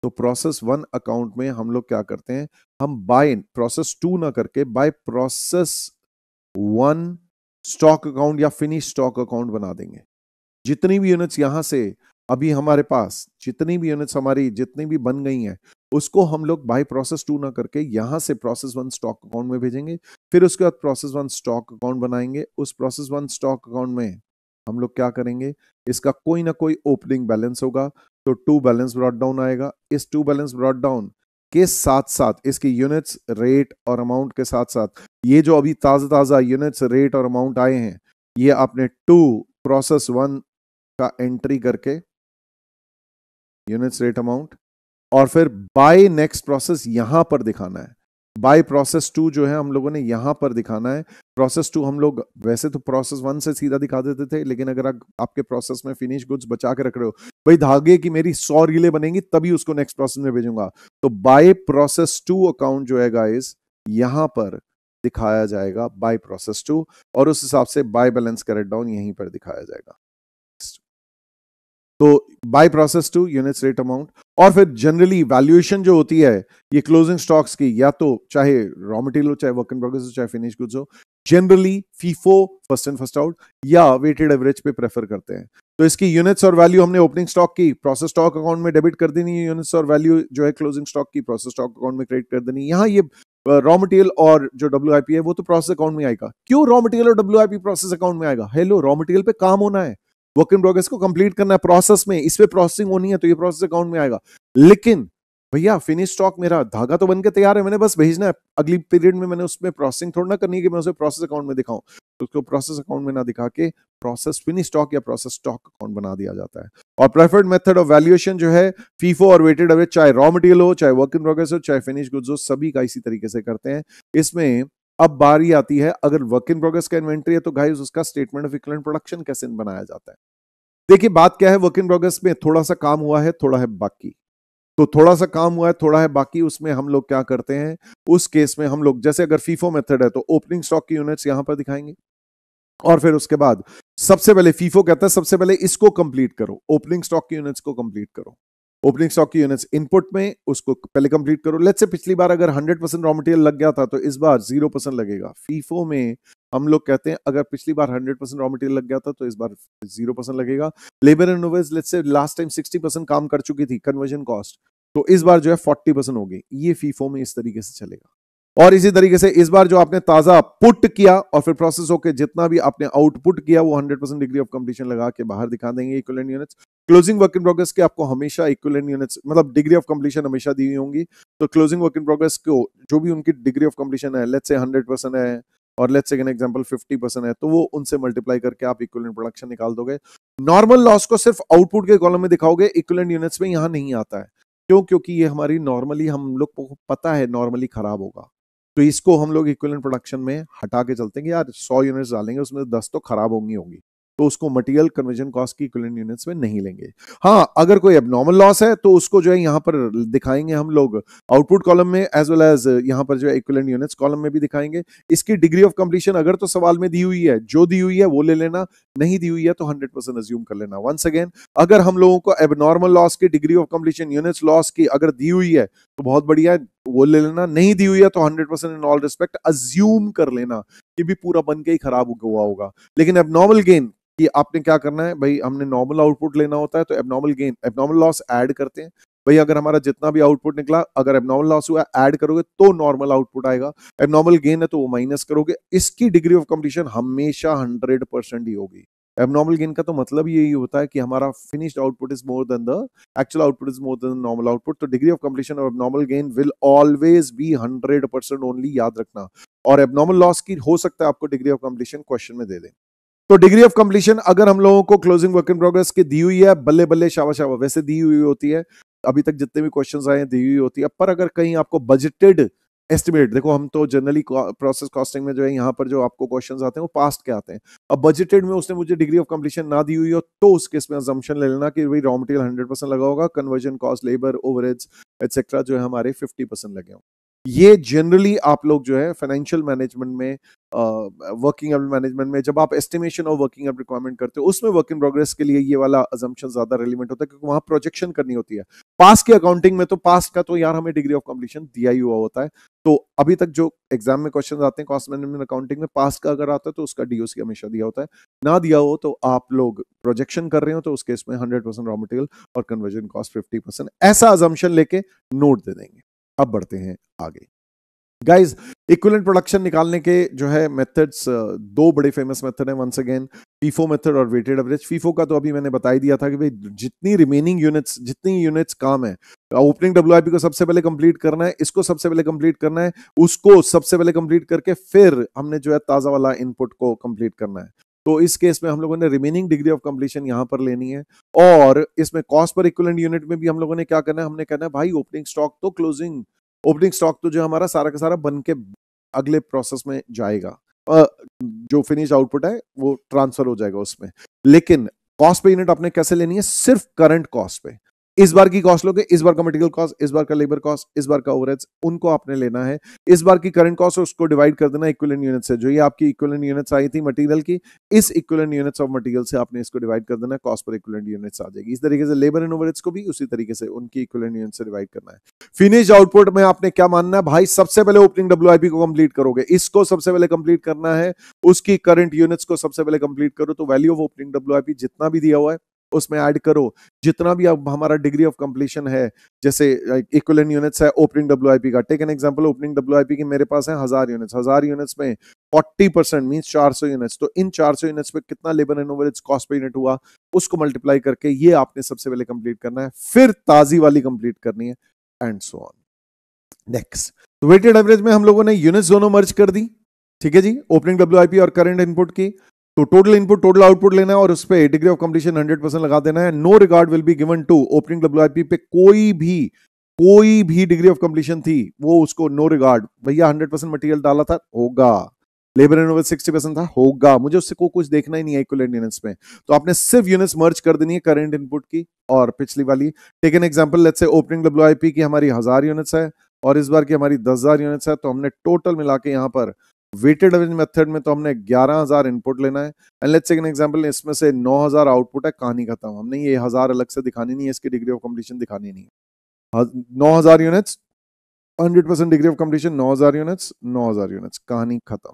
तो प्रोसेस 1 अकाउंट में हम लोग क्या करते हैं, हम बाय प्रोसेस 2 ना करके बाय प्रोसेस 1 स्टॉक अकाउंट या फिनिश स्टॉक अकाउंट बना देंगे। जितनी भी यूनिट्स यहां से अभी हमारे पास, जितनी भी यूनिट्स हमारी जितनी भी बन गई हैं, उसको हम लोग बाय प्रोसेस 2 ना करके यहां से प्रोसेस 1 स्टॉक अकाउंट में भेजेंगे। फिर उसके बाद प्रोसेस 1 स्टॉक अकाउंट बनाएंगे, उस प्रोसेस 1 स्टॉक अकाउंट में हम लोग क्या करेंगे, इसका कोई ना कोई ओपनिंग बैलेंस होगा, तो 2 बैलेंस ब्रॉट डाउन आएगा। इस 2 बैलेंस ब्रॉट डाउन के साथ साथ इसकी यूनिट्स, रेट और अमाउंट के साथ साथ ये जो अभी ताजा ताजा यूनिट्स, रेट और अमाउंट आए हैं, ये आपने 2 प्रोसेस 1 का एंट्री करके यूनिट्स, रेट, अमाउंट, और फिर बाय नेक्स्ट प्रोसेस यहां पर दिखाना है। बाय प्रोसेस 2 जो है हम लोगों ने यहां पर दिखाना है। प्रोसेस 2 हम लोग वैसे तो प्रोसेस 1 से सीधा दिखा देते थे, लेकिन अगर आपके प्रोसेस में फिनिश गुड्स बचा के रख रहे हो, भाई धागे की मेरी 100 रीलें बनेंगी तभी उसको नेक्स्ट प्रोसेस में भेजूंगा, तो बाय प्रोसेस 2 अकाउंट जो है गाइस यहां पर दिखाया जाएगा बाय प्रोसेस 2, और उस हिसाब से बाय बैलेंस कैरेट डाउन यहीं पर दिखाया जाएगा। तो by process 2 units, rate, amount, और फिर जनरली वैल्यूएशन जो होती है ये क्लोजिंग स्टॉक्स की, या तो चाहे रॉ मटेरियल हो, चाहे वर्क इन प्रोग्रेस हो, चाहे फिनिश गुड्स हो, generally FIFO, first in first out या वेटेड एवरेज पे प्रेफर करते हैं। तो इसकी यूनिट्स और वैल्यू हमने ओपनिंग स्टॉक की प्रोसेस स्टॉक अकाउंट में डेबिट कर देनी है, यूनिट्स और वैल्यू जो है क्लोजिंग स्टॉक की प्रोसेस स्टॉक अकाउंट में क्रेडिट कर देनी है। यहाँ ये रॉ मटेरियल और जो WIP है वो तो प्रोसेस अकाउंट में आएगा। क्यों रॉ मटेरियल और WIP प्रोसेस अकाउंट में आएगा? हेलो, रॉ मटेरियल पे काम होना है, वर्क इन प्रोग्रेस को कंप्लीट करना है प्रोसेस में, इस पे प्रोसेसिंग होनी है, तो ये प्रोसेस अकाउंट में आएगा। लेकिन भैया फिनिश स्टॉक, मेरा धागा तो बनके तैयार है, मैंने बस भेजना है, अगली पीरियड में मैंने उसमें प्रोसेसिंग थोड़ा ना करनी है कि मैं उसे प्रोसेस अकाउंट में दिखाऊं, तो उसको प्रोसेस अकाउंट में ना दिखा के प्रोसेस फिनिश स्टॉक या प्रोसेस स्टॉक अकाउंट बना दिया जाता है। और प्रेफर्ड मेथड ऑफ वैल्यूएशन जो है फीफो और वेटेड एवरेज, चाहे रॉ मटेरियल हो, चाहे वर्क इन प्रोग्रेस हो, चाहे फिनिश गुड्स हो, सभी का इसी तरीके से करते हैं। इसमें अब बारी आती है, अगर वर्क इन प्रोग्रेस का इन्वेंट्री है तो गाइस उसका स्टेटमेंट ऑफ इक्विवेलेंट प्रोडक्शन कैसे बनाया जाता है। देखिए बात क्या है, वर्क इन प्रोग्रेस में थोड़ा सा काम हुआ है, थोड़ा है बाकी, तो थोड़ा सा काम हुआ है, थोड़ा है बाकी, उसमें हम लोग क्या करते हैं, उस केस में हम लोग जैसे अगर फीफो मेथड है तो ओपनिंग स्टॉक की यूनिट्स यहां पर दिखाएंगे, और फिर उसके बाद सबसे पहले फीफो कहता है सबसे पहले इसको कंप्लीट करो, ओपनिंग स्टॉक की यूनिट्स को कंप्लीट करो, ओपनिंग स्टॉक की यूनिट्स इनपुट में उसको पहले कंप्लीट करो। लेट्स से पिछली बार अगर 100% रॉ मटेरियल लग गया था तो इस बार 0% लगेगा। फीफो में हम लोग कहते हैं अगर पिछली बार 100% रॉ मटेरियल लग गया था तो इस बार 0% लगेगा। Labour and overheads let's say last time 60% काम कर चुकी थी कन्वर्जन कॉस्ट, तो इस बार जो है 40% होगी। ये फीफो में इस तरीके से चलेगा। और इसी तरीके से इस बार जो आपने ताजा पुट किया और फिर प्रोसेस होकर जितना भी आपने आउटपुट किया वो 100% डिग्री ऑफ कंप्लीशन लगा के बाहर दिखा देंगे equivalent units. Closing work in progress के आपको हमेशा इक्विवेलेंट यूनिट्स मतलब डिग्री ऑफ कंप्लीशन हमेशा दी हुई होंगी। तो क्लोजिंग वर्क इन प्रोग्रेस को जो भी उनकी डिग्री ऑफ कंप्लीशन है, लेट्स से 100% है और लेट्स से एन एग्जांपल 50% है, तो वो उनसे मल्टीप्लाई करके आप इक्विवेलेंट प्रोडक्शन निकाल दोगे। नॉर्मल लॉस को सिर्फ आउटपुट के कॉलम में दिखाओगे, इक्विवेलेंट यूनिट्स में यहां नहीं आता है। क्यों? क्योंकि ये हमारी नॉर्मली हम लोग को पता है नॉर्मली खराब होगा, तो इसको हम लोग इक्विवेलेंट प्रोडक्शन में हटा के चलते हैं कि यार 100 यूनिट्स डालेंगे उसमें 10 तो खराब होंगी, तो उसको मटेरियल कन्वर्जन कॉस्ट की इक्विवेलेंट यूनिट्स में नहीं लेंगे। हाँ, अगर कोई एबनॉर्मल लॉस है तो उसको जो है यहाँ पर दिखाएंगे हम लोग आउटपुट कॉलम में एज वेल एज यहाँ पर जो है इक्विवेलेंट यूनिट्स कॉलम में भी दिखाएंगे। इसकी डिग्री ऑफ कंप्लीशन अगर तो सवाल में दी हुई है, जो दी हुई है वो ले लेना, नहीं दी हुई है तो 100% अज्यूम कर लेना। वंस अगेन, अगर हम लोगों को एबनॉर्मल लॉस की degree of completion units loss की अगर दी हुई है तो बहुत बढ़िया है, वो ले लेना, नहीं दी हुई है तो 100% इन ऑल रिस्पेक्ट अज्यूम कर लेना कि भी पूरा बन के ही खराब हुआ होगा। लेकिन एबनॉर्मल गेन कि आपने क्या करना है भाई, हमने नॉर्मल आउटपुट लेना होता है तो abnormal gain abnormal loss add करते हैं। भाई अगर हमारा जितना भी आउटपुट निकला अगर एबनॉर्मल लॉस हुआ ऐड करोगे तो नॉर्मल आउटपुट आएगा, एबनॉर्मल गेन है तो वो माइनस करोगे। इसकी डिग्री ऑफ कंप्लीशन हमेशा 100% ही होगी। एबनॉर्मल गेन का तो मतलब यही होता है कि हमारा finished output is more than the actual output is more than normal output. तो degree of completion of abnormal gain will always be 100% only, याद रखना। और एबनॉर्मल लॉस की हो सकता है आपको डिग्री ऑफ कंप्लीशन क्वेश्चन में दे दें। तो डिग्री ऑफ कंप्लीशन अगर हम लोगों को क्लोजिंग वर्क इन प्रोग्रेस की दी हुई है, बल्ले बल्ले शाबाश शाबाश, वैसे दी हुई होती है अभी तक जितने भी क्वेश्चंस आए हैं दी हुई होती है, पर अगर कहीं आपको बजटेड एस्टिमेट, देखो हम तो जनरली प्रोसेस कॉस्टिंग में जो है यहाँ पर जो आपको क्वेश्चंस आते हैं वो पास्ट के आते हैं। अब बजटेड में उसने मुझे डिग्री ऑफ कंप्लीशन ना दी हुई हो तो उस केस में अजम्पशन ले लेना कि भाई रॉ मटेरियल 100% लगा होगा, conversion cost, labour, overheads etcetera जो है हमारे 50% लगे हों। ये जनरली आप लोग जो है फाइनेंशियल मैनेजमेंट में, वर्किंग कैपिटल मैनेजमेंट में जब आप एस्टिमेशन और वर्किंग कैपिटल रिक्वायरमेंट करते हो उसमें वर्क इन प्रोग्रेस के लिए ये वाला अजम्पशन ज्यादा रेलिवेंट होता है, क्योंकि वहां प्रोजेक्शन करनी होती है। पास्ट की अकाउंटिंग में तो पास्ट का तो यार हमें डिग्री ऑफ कंप्लीशन दिया ही हुआ होता है। तो अभी तक जो एग्जाम में क्वेश्चन आते हैं कॉस्ट मैनेजमेंट अकाउंटिंग में, पास्ट का अगर आता है तो उसका डीओसी हमेशा दिया होता है। ना दिया हो तो आप लोग प्रोजेक्शन कर रहे हो तो उस केस में 100% रॉ मटेरियल और कन्वर्जन कॉस्ट 50%, ऐसा अजम्पशन लेके नोट दे देंगे। अब बढ़ते हैं आगे गाइज। इक्विवेलेंट प्रोडक्शन निकालने के जो है मेथड्स, दो बड़े फेमस मेथड हैं वंस अगेन, फीफो मेथड और वेटेड एवरेज। फीफो का तो अभी मैंने बता ही दिया था कि भाई जितनी रिमेनिंग यूनिट्स, जितनी यूनिट्स काम है, ओपनिंग डब्ल्यूआईपी को सबसे पहले कंप्लीट करना है, इसको सबसे पहले कंप्लीट करना है, उसको सबसे पहले कंप्लीट करके फिर हमने जो है ताजा वाला इनपुट को कंप्लीट करना है। तो इस केस में हम लोगों ने रिमेनिंग डिग्री ऑफ कंप्लीशन यहां पर लेनी है। और इसमें कॉस्ट पर इक्विवेलेंट यूनिट में भी हम लोगों ने क्या करना है, हमने कहना है भाई ओपनिंग स्टॉक तो क्लोजिंग, ओपनिंग स्टॉक तो जो हमारा सारा का सारा बन के अगले प्रोसेस में जाएगा, जो फिनिश आउटपुट है वो ट्रांसफर हो जाएगा उसमें। लेकिन कॉस्ट पे यूनिट आपने कैसे लेनी है, सिर्फ करंट कॉस्ट पे। इस बार की कॉस्ट लोगे, इस बार का मटेरियल कॉस्ट, इस बार का लेबर कॉस्ट, इस बार का ओवरहेड्स, उनको आपने लेना है। इस बार की करंट कॉस्ट उसको डिवाइड कर देना इक्विवेलेंट यूनिट से। जो ये आपकी इक्विवेलेंट यूनिट्स आई थी मटेरियल की, इस इक्विवेलेंट यूनिट्स ऑफ मटेरियल से आपने इसको डिवाइड कर देना है, कॉस्ट पर इक्विवेलेंट यूनिट्स आ जाएगी। इस तरीके से लेबर एंड ओवरहेड्स को भी उसी तरीके से उनकी इक्विवेलेंट यूनिट से डिवाइड करना है। फिनिश आउटपुट में आपने क्या मानना है, भाई सबसे पहले ओपनिंग डब्ल्यूआईपी को कंप्लीट करोगे, इसको सबसे पहले कंप्लीट करना है, उसकी करंट यूनिट्स को सबसे पहले कंप्लीट करो। तो वैल्यू ऑफ ओपनिंग डब्ल्यूआईपी जितना भी दिया हुआ है उसमें ऐड करो, जितना भी अब हमारा डिग्री ऑफ कंप्लीशन है, जैसे इक्विवेलेंट यूनिट्स है ओपनिंग डब्ल्यूआईपी का। Take an example, opening WIP की मेरे पास है 1000 यूनिट्स, 1000 यूनिट्स में 40% मींस 400 यूनिट्स। तो इन 400 यूनिट्स पे कितना labour and overheads cost per unit हुआ, उसको मल्टीप्लाई करके ये आपने सबसे पहले कंप्लीट करना है, फिर ताजी वाली कंप्लीट करनी है, एंड सो ऑन। नेक्स्ट, तो वेटेड एवरेज में हम लोगों ने यूनिट्स दोनों मर्ज कर दी, ठीक है जी, ओपनिंग डब्ल्यूआईपी और करंट इनपुट की। तो टोटल इनपुट टोटल आउटपुट लेना है और उस पे डिग्री ऑफ कंप्लीशन 100% लगा देना है। No regard will be given to opening WIP पे कोई भी डिग्री ऑफ कंप्लीशन थी वो उसको नो रिगार्ड, भैया 100% मटेरियल डाला था होगा, लेबर एंड ओवरहेड 60% था होगा, मुझे उससे को कुछ देखना ही नहीं है इक्विवेलेंट यूनिट्स में। तो आपने सिर्फ यूनिट्स मर्ज कर देनी है करंट इनपुट की और पिछली वाली। Take an example, let's say opening WIP की हमारी 1000 यूनिट्स है और इस बार की हमारी 10000 यूनिट्स है। तो हमने टोटल मिला के यहाँ पर वेटेड एवरेज मेथड में तो हमने 11000 इनपुट लेना है, and let's take an example, इसमें से 9000 आउटपुट है, कहानी खत्म। हमने ये 1000 अलग से दिखानी नहीं है, इसकी डिग्री ऑफ कंप्लीशन दिखानी नहीं है। 9000 units 100% degree of completion, 9000 units 9000 units, कहानी खत्म।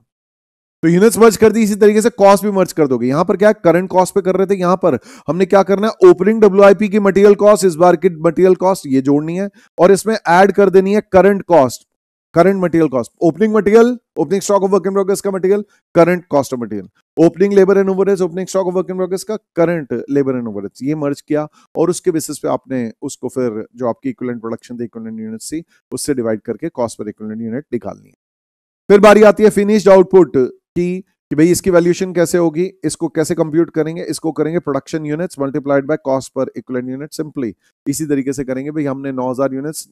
तो यूनिट्स मर्ज कर दी, इसी तरीके से कॉस्ट भी मर्ज कर दोगे। यहां पर क्या है, करंट कॉस्ट पे कर रहे थे, यहां पर हमने क्या करना है, ओपनिंग डब्ल्यूआईपी की मटेरियल कॉस्ट, इस बार की मटेरियल कॉस्ट ये जोड़नी है और इसमें ऐड कर देनी है current cost, current material cost, opening material, opening stock of work in progress का material, current cost of material, opening labour and overheads, opening stock of work in progress का current labour and overheads, ये merge किया और उसके basis पे आपने उसको फिर जो आपकी इक्विवेलेंट प्रोडक्शन थी, इक्विवेलेंट यूनिट्स थी, उससे डिवाइड करके कॉस्ट पर इक्विवेलेंट यूनिट निकालनी है। फिर बारी आती है फिनिश्ड आउटपुट की, कि भाई इसकी वैल्यूएशन कैसे होगी, इसको कैसे कंप्यूट करेंगे, इसको करेंगे production units multiplied by cost per equivalent unit, simply इसी तरीके से करेंगे। भाई हमने 9000 यूनिट्स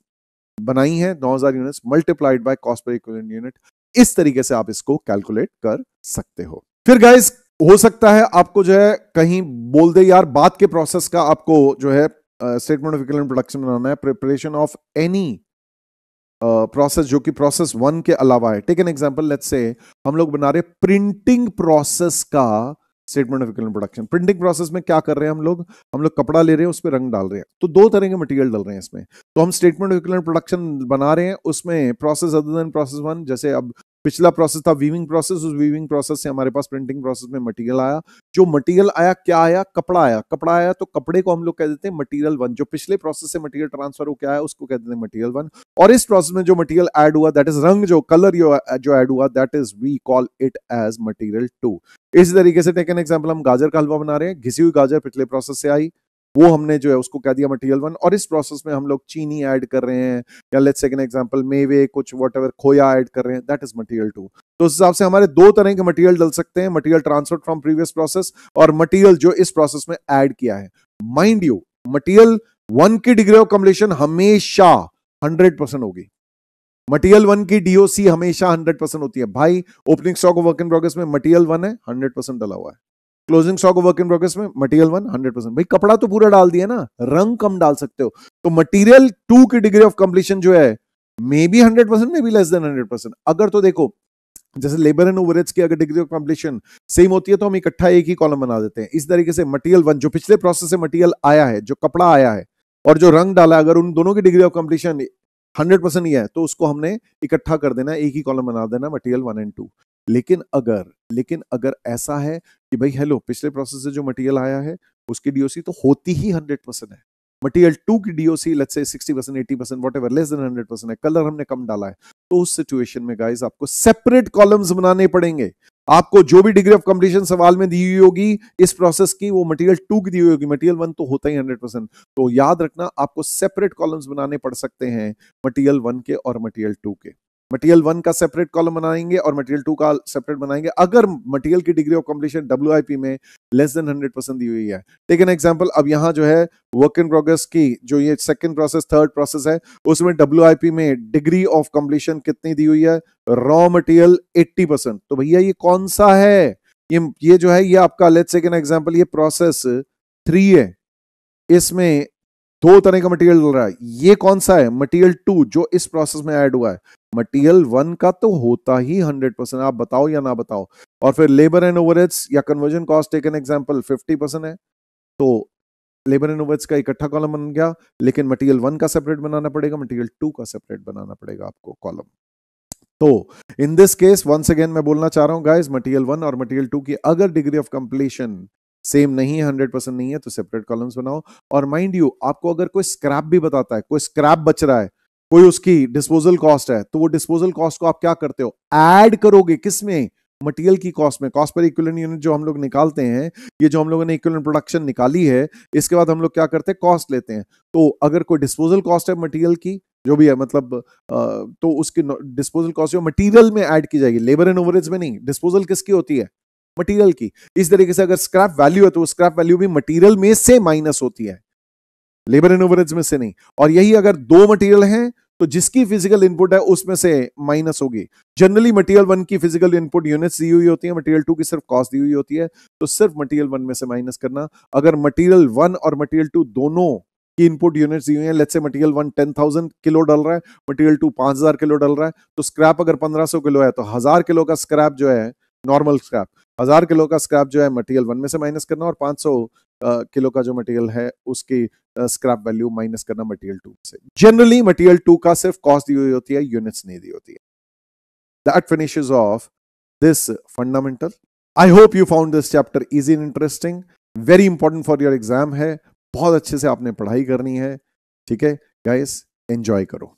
बनाई है, 9000 units multiplied by cost per equivalent unit, इस तरीके से आप इसको कैलकुलेट कर सकते हो। फिर गाइस हो सकता है आपको जो है कहीं बोल दे यार बाद के प्रोसेस का आपको जो है स्टेटमेंट ऑफ इक्विवेलेंट प्रोडक्शन बनाना है, प्रिपरेशन ऑफ एनी प्रोसेस जो कि प्रोसेस 1 के अलावा है। टेक एन एग्जांपल, लेट्स से हम लोग बना रहे प्रिंटिंग प्रोसेस का statement of equivalent production. Printing process में क्या कर रहे हैं हम लोग कपड़ा ले रहे हैं, उस पर रंग डाल रहे हैं, तो दो तरह के मटेरियल डाल रहे हैं इसमें। तो हम स्टेटमेंट ऑफ इक्विवेलेंट प्रोडक्शन बना रहे हैं, उसमें प्रोसेस अदर देन प्रोसेस 1, जैसे अब पिछला प्रोसेस था वीविंग प्रोसेस, उस वीविंग प्रोसेस से हमारे पास प्रिंटिंग प्रोसेस में मटेरियल आया। जो मटेरियल आया क्या आया, कपड़ा आया, कपड़ा आया तो कपड़े को हम लोग कह देते हैं मटेरियल 1। जो पिछले प्रोसेस से मटेरियल ट्रांसफर हो क्या है उसको कह देते हैं मटेरियल 1। और इस प्रोसेस में जो मटेरियल ऐड हुआ, दैट इज रंग, जो कलर जो ऐड हुआ, that is we call it as material 2। इस तरीके से टेक एन एग्जांपल, हम गाजर का हलवा बना रहे हैं, घिसी हुई गाजर पिछले प्रोसेस से आई, वो हमने जो है उसको कह दिया मटेरियल 1। और इस प्रोसेस में हम लोग चीनी ऐड कर रहे हैं, या लेट्स टेक एन एग्जांपल मेवे कुछ व्हाटएवर खोया ऐड कर रहे हैं, दैट इज मटेरियल 2। तो उस हिसाब से हमारे दो तरह के मटेरियल डल सकते हैं, material transfer from previous process और मटेरियल जो इस प्रोसेस में ऐड किया है। माइंड यू, मटेरियल 1 की डिग्री ऑफ कंप्लीशन हमेशा 100% होगी। मटेरियल 1 की डीओसी हमेशा 100% होती है भाई। Opening stock of work in progress में मटेरियल 1 है, 100% डाला हुआ है। Closing stock of work in progress में मटेरियल 1 100%। भाई कपड़ा तो पूरा डाल दिया ना, रंग कम डाल सकते हो। तो मटेरियल 2 की डिग्री ऑफ कंप्लीशन जो है may be 100%, may be less than 100%। अगर तो देखो जैसे लेबर एंड ओवरहेड्स की अगर डिग्री ऑफ कंप्लीशन सेम होती है तो हम इकट्ठा एक ही कॉलम बना देते हैं। इस तरीके से मटेरियल 1 जो पिछले प्रोसेस से मटेरियल आया है, जो कपड़ा आया है और जो रंग डाला, अगर उन दोनों की डिग्री ऑफ कंप्लीशन 100% ही है तो उसको हमने इकट्ठा कर देना, एक ही कॉलम बना देना, मटेरियल 1 एंड 2। लेकिन अगर ऐसा है कि भाई हेलो पिछले प्रोसेस से जो मटेरियल आया है उसकी डीओसी तो होती ही 100% है, मटेरियल 2 की DOC let's say 60%, 80%, whatever, less than 100% है, कलर हमने कम डाला है, तो उस सिचुएशन में गाइस आपको सेपरेट कॉलम्स बनाने पड़ेंगे। आपको जो भी डिग्री ऑफ कंप्लीशन सवाल में दी हुई होगी इस प्रोसेस की, वो मटेरियल 2 की दी हुई होगी, मटेरियल 1 तो होता ही 100%। तो याद रखना आपको सेपरेट कॉलम्स बनाने पड़ सकते हैं मटेरियल 1 के और मटेरियल 2 के। मटेरियल 1 का सेपरेट कॉलम बनाएंगे और मटेरियल 2 का सेपरेट बनाएंगे अगर मटेरियल की डिग्री ऑफ कंप्लीशन WIP में लेस देन 100% दी हुई है। टेक एन एग्जांपल, अब यहां जो है वर्क इन प्रोग्रेस की जो ये सेकंड प्रोसेस थर्ड प्रोसेस है उसमें WIP में डिग्री ऑफ कंप्लीशन कितनी दी हुई है, रॉ मटेरियल 80%। तो भैया ये कौन सा है, ये जो है ये आपका लेट्स टेक एन एग्जांपल, ये प्रोसेस 3 है, इसमें 2 तरह का मटेरियल डल रहा है, ये कौन सा है, मटेरियल 2 जो इस प्रोसेस में ऐड हुआ है। मटेरियल 1 का तो होता ही 100%, आप बताओ या ना बताओ। और फिर लेबर एंड ओवरहेड्स या conversion cost take an example 50% है, तो लेबर एंड ओवरहेड्स का इकट्ठा कॉलम बन गया, लेकिन मटेरियल 1 का सेपरेट बनाना पड़ेगा, मटेरियल 2 का सेपरेट बनाना पड़ेगा आपको कॉलम। तो in this case once again मैं बोलना चाह रहा हूं गाइस, मटेरियल 1 और मटेरियल 2 की अगर डिग्री ऑफ कंप्लीशन सेम नहीं है, 100% नहीं है, तो सेपरेट कॉलम्स बनाओ। और माइंड यू आपको अगर कोई स्क्रैप भी बताता है, कोई स्क्रैप बच रहा है, कोई उसकी डिस्पोजल कॉस्ट है, तो वो डिस्पोजल कॉस्ट को आप क्या करते हो, ऐड करोगे किसमें, मटेरियल की कॉस्ट में। कॉस्ट पर इक्विवेलेंट यूनिट जो हम लोग निकालते हैं, ये जो हम लोगों ने इक्विवेलेंट प्रोडक्शन निकाली है, इसके बाद हम लोग क्या करते हैं, कॉस्ट लेते हैं। तो अगर कोई डिस्पोजल कॉस्ट है मटेरियल की जो भी है, मतलब तो उसकी डिस्पोजल कॉस्ट जो मटेरियल में ऐड की जाएगी, लेबर एंड ओवरहेड्स में नहीं। डिस्पोजल किसकी होती है, मटेरियल की। इस तरीके से अगर स्क्रैप वैल्यू है तो स्क्रैप वैल्यू भी मटेरियल में से माइनस होती है, लेबर एंड ओवरहेड्स में से नहीं। और यही अगर 2 मटेरियल हैं तो जिसकी फिजिकल इनपुट है उसमें से माइनस होगी। जनरली मटेरियल 1 की फिजिकल इनपुट यूनिट्स दी हुई होती है, मटेरियल 2 की सिर्फ कॉस्ट दी हुई होती है, तो सिर्फ मटेरियल 1 में से माइनस करना। अगर मटेरियल 1 और मटेरियल 2 दोनों की इनपुट यूनिट्स दी हुई है, लेट्स से मटेरियल 1 10,000 किलो डल रहा है, मटेरियल 2 5,000 किलो डल रहा है, तो स्क्रैप अगर 1500 किलो है तो 1000 किलो का स्क्रैप जो है नॉर्मल स्क्रैप, 1000 किलो का स्क्रैप जो है मटेरियल 1 में से माइनस करना, और 500 किलो का जो मटेरियल है उसकी स्क्रैप वैल्यू माइनस करना मटेरियल 2 से। जनरली मटेरियल 2 का सिर्फ कॉस्ट दी हुई होती है, यूनिट्स नहीं दी होती है। That finishes of this fundamental. I hope you found this chapter easy and interesting, very important for your exam है, बहुत अच्छे से आपने पढ़ाई करनी है, ठीक है गाइस, एंजॉय करो।